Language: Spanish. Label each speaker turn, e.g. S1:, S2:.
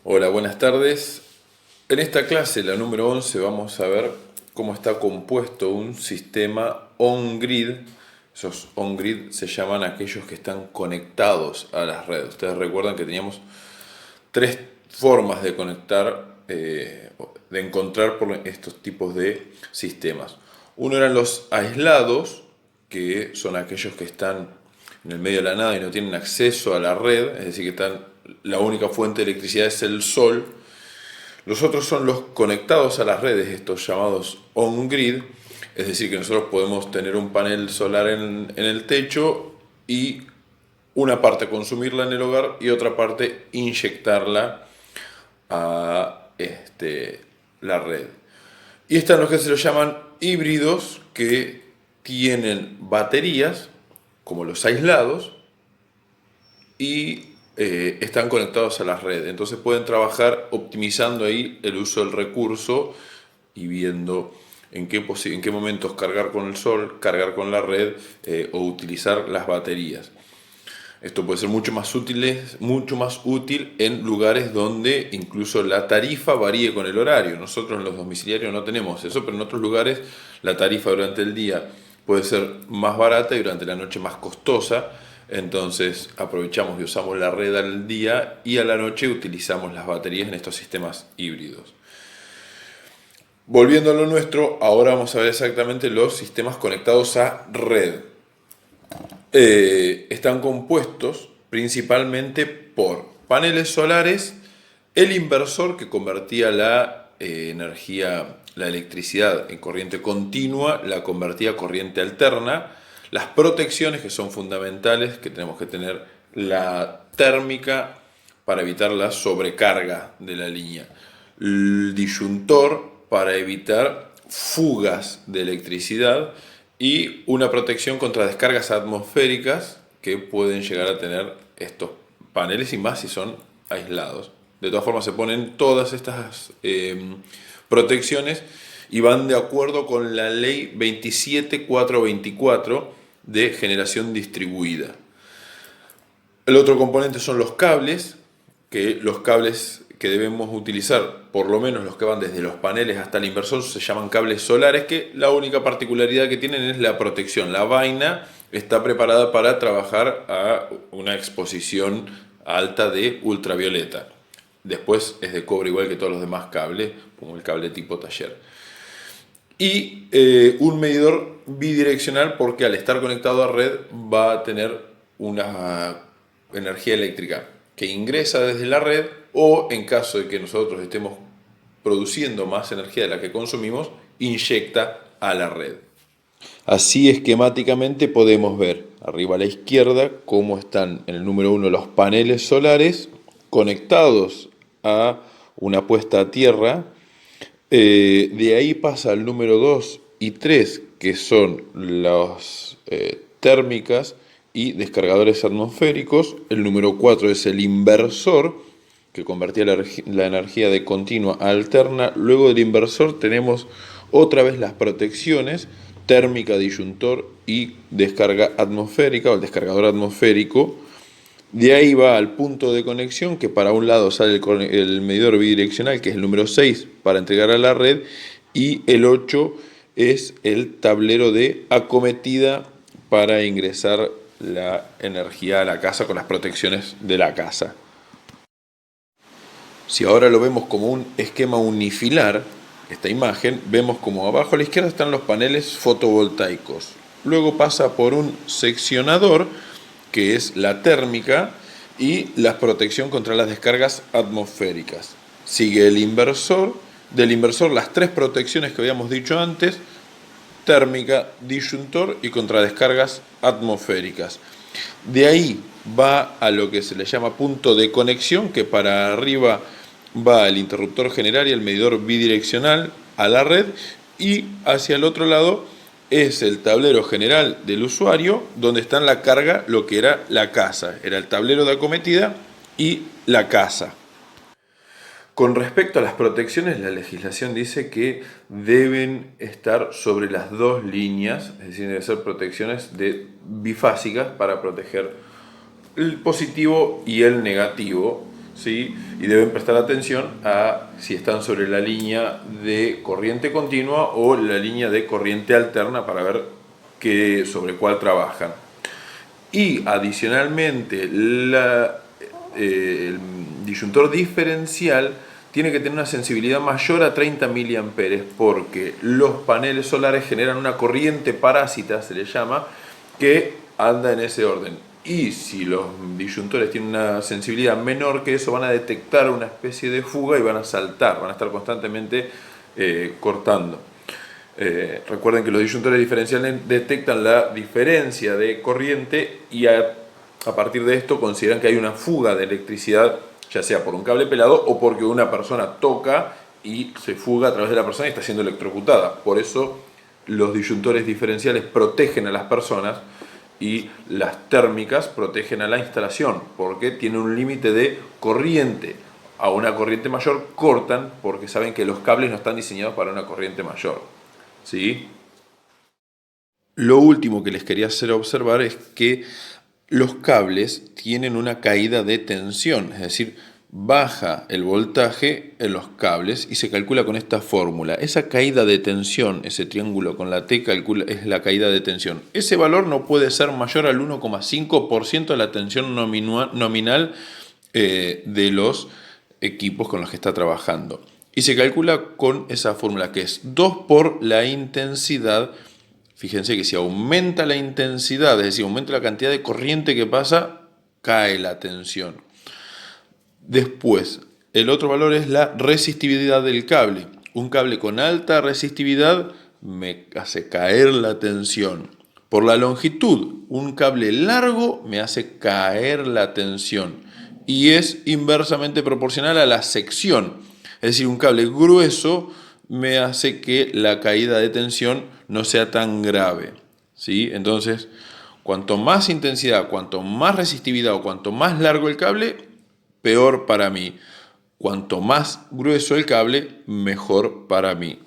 S1: Hola, buenas tardes. En esta clase, la número 11, vamos a ver cómo está compuesto un sistema on-grid. Esos on-grid se llaman aquellos que están conectados a las redes. Ustedes recuerdan que teníamos tres formas de conectar, de encontrar por estos tipos de sistemas. Uno eran los aislados, que son aquellos que están en el medio de la nada y no tienen acceso a la red, es decir, que la única fuente de electricidad es el sol. Los otros son los conectados a las redes, estos llamados on-grid, es decir, que nosotros podemos tener un panel solar en el techo y una parte consumirla en el hogar y otra parte inyectarla a la red. Y están los que se los llaman híbridos, que tienen baterías, como los aislados, y están conectados a la red. Entonces pueden trabajar optimizando ahí el uso del recurso y viendo en qué momentos cargar con el sol, cargar con la red o utilizar las baterías. Esto puede ser mucho más útil en lugares donde incluso la tarifa varíe con el horario. Nosotros en los domiciliarios no tenemos eso, pero en otros lugares la tarifa durante el día puede ser más barata y durante la noche más costosa. Entonces aprovechamos y usamos la red al día y a la noche utilizamos las baterías en estos sistemas híbridos. Volviendo a lo nuestro, ahora vamos a ver exactamente los sistemas conectados a red. Están compuestos principalmente por paneles solares, el inversor que convertía la la electricidad en corriente continua, la convertía a corriente alterna, las protecciones que son fundamentales, que tenemos que tener la térmica para evitar la sobrecarga de la línea, el disyuntor para evitar fugas de electricidad y una protección contra descargas atmosféricas que pueden llegar a tener estos paneles y más si son aislados. De todas formas se ponen todas estas protecciones y van de acuerdo con la ley 27424 de generación distribuida. El otro componente son los cables, que los cables que debemos utilizar, por lo menos los que van desde los paneles hasta el inversor, se llaman cables solares, que la única particularidad que tienen es la protección. La vaina está preparada para trabajar a una exposición alta de ultravioleta. Después es de cobre igual que todos los demás cables, como el cable tipo taller. Y un medidor bidireccional, porque al estar conectado a red va a tener una energía eléctrica que ingresa desde la red, o en caso de que nosotros estemos produciendo más energía de la que consumimos, inyecta a la red. Así esquemáticamente podemos ver arriba a la izquierda cómo están en el número 1 los paneles solares conectados a una puesta a tierra. De ahí pasa al número 2 y 3, que son las térmicas y descargadores atmosféricos. El número 4 es el inversor, que convertía la energía de continua a alterna. Luego del inversor tenemos otra vez las protecciones, térmica, disyuntor y descarga atmosférica o el descargador atmosférico. De ahí va al punto de conexión, que para un lado sale el medidor bidireccional, que es el número 6, para entregar a la red, y el 8 es el tablero de acometida para ingresar la energía a la casa con las protecciones de la casa. Si ahora lo vemos como un esquema unifilar, esta imagen, vemos como abajo a la izquierda están los paneles fotovoltaicos. Luego pasa por un seccionador, que es la térmica, y la protección contra las descargas atmosféricas. Sigue el inversor, del inversor las tres protecciones que habíamos dicho antes, térmica, disyuntor y contra descargas atmosféricas. De ahí va a lo que se le llama punto de conexión, que para arriba va el interruptor general y el medidor bidireccional a la red, y hacia el otro lado es el tablero general del usuario, donde está en la carga lo que era la casa. Era el tablero de acometida y la casa. Con respecto a las protecciones, la legislación dice que deben estar sobre las dos líneas, es decir, deben ser protecciones bifásicas para proteger el positivo y el negativo, ¿sí? Y deben prestar atención a si están sobre la línea de corriente continua o la línea de corriente alterna para ver sobre cuál trabajan. Y adicionalmente, el disyuntor diferencial tiene que tener una sensibilidad mayor a 30 miliamperes porque los paneles solares generan una corriente parásita, se le llama, que anda en ese orden. Y si los disyuntores tienen una sensibilidad menor que eso, van a detectar una especie de fuga y van a saltar, van a estar constantemente cortando. Recuerden que los disyuntores diferenciales detectan la diferencia de corriente y a partir de esto consideran que hay una fuga de electricidad, ya sea por un cable pelado o porque una persona toca y se fuga a través de la persona y está siendo electrocutada. Por eso los disyuntores diferenciales protegen a las personas y las térmicas protegen a la instalación porque tienen un límite de corriente. A una corriente mayor cortan porque saben que los cables no están diseñados para una corriente mayor. ¿Sí? Lo último que les quería hacer observar es que los cables tienen una caída de tensión, es decir, baja el voltaje en los cables y se calcula con esta fórmula. Esa caída de tensión, ese triángulo con la T es la caída de tensión. Ese valor no puede ser mayor al 1,5% de la tensión nominal de los equipos con los que está trabajando. Y se calcula con esa fórmula que es 2 por la intensidad. Fíjense que si aumenta la intensidad, es decir, aumenta la cantidad de corriente que pasa, cae la tensión. Después, el otro valor es la resistividad del cable. Un cable con alta resistividad me hace caer la tensión. Por la longitud, un cable largo me hace caer la tensión. Y es inversamente proporcional a la sección. Es decir, un cable grueso me hace que la caída de tensión no sea tan grave, ¿sí? Entonces, cuanto más intensidad, cuanto más resistividad o cuanto más largo el cable, peor para mí. Cuanto más grueso el cable, mejor para mí.